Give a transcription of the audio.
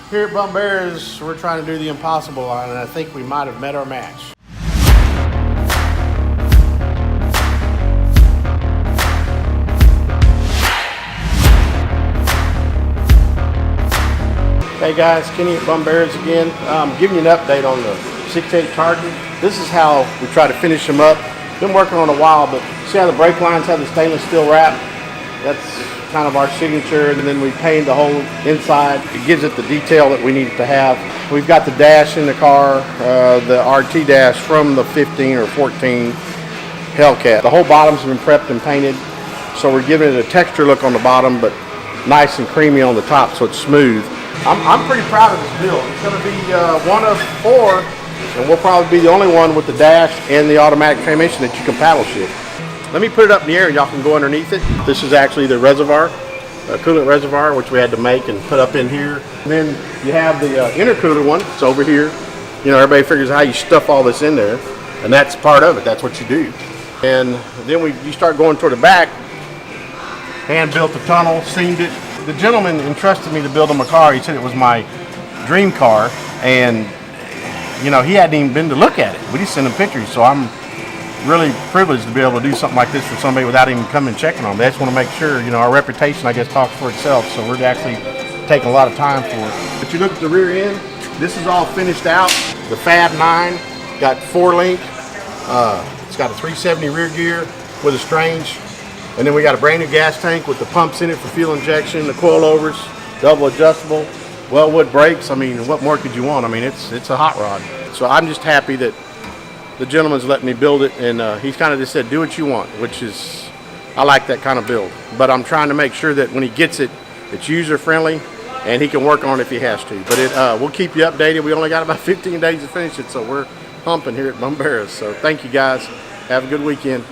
Here at Bumbera's, we're trying to do the impossible, and I think we might have met our match. Hey guys, Kenny at Bumbera's again. Giving you an update on the 6.8 Charger. This is how we try to finish them up. Been working on it a while, but see how the brake lines have the stainless steel wrap? That's kind of our signature, and then we paint the whole inside. It gives it the detail that we need it to have. We've got the dash in the car, the RT dash from the 15 or 14 Hellcat. The whole bottom's been prepped and painted, so we're giving it a texture look on the bottom, but nice and creamy on the top, so it's smooth. I'm pretty proud of this build. It's going to be one of 4, and we'll probably be the only one with the dash and the automatic transmission that you can paddle shift. Let me put it up in the air and y'all can go underneath it. This is actually the reservoir, coolant reservoir, which we had to make and put up in here. And then you have the intercooler one. It's over here. You know, everybody figures how you stuff all this in there, and that's part of it. That's what you do. And then you start going toward the back. Hand built the tunnel, seamed it. The gentleman entrusted me to build him a car. He said it was my dream car, and you know, he hadn't even been to look at it. We just sent him pictures, so I'm really privileged to be able to do something like this for somebody without even coming and checking on them. They just want to make sure, you know, our reputation, I guess, talks for itself, so we're actually taking a lot of time for it. But you look at the rear end, this is all finished out. The Fab 9 got 4-link. It's got a 370 rear gear with a Strange. And then we got a brand new gas tank with the pumps in it for fuel injection, the coilovers, double adjustable, Wellwood brakes. I mean, what more could you want? I mean, it's a hot rod. So I'm just happy that the gentleman's letting me build it, and he's kind of just said, do what you want, which is, I like that kind of build. But I'm trying to make sure that when he gets it, it's user-friendly, and he can work on it if he has to. But we'll keep you updated. We only got about 15 days to finish it, so we're pumping here at Bumbera's. So thank you guys. Have a good weekend.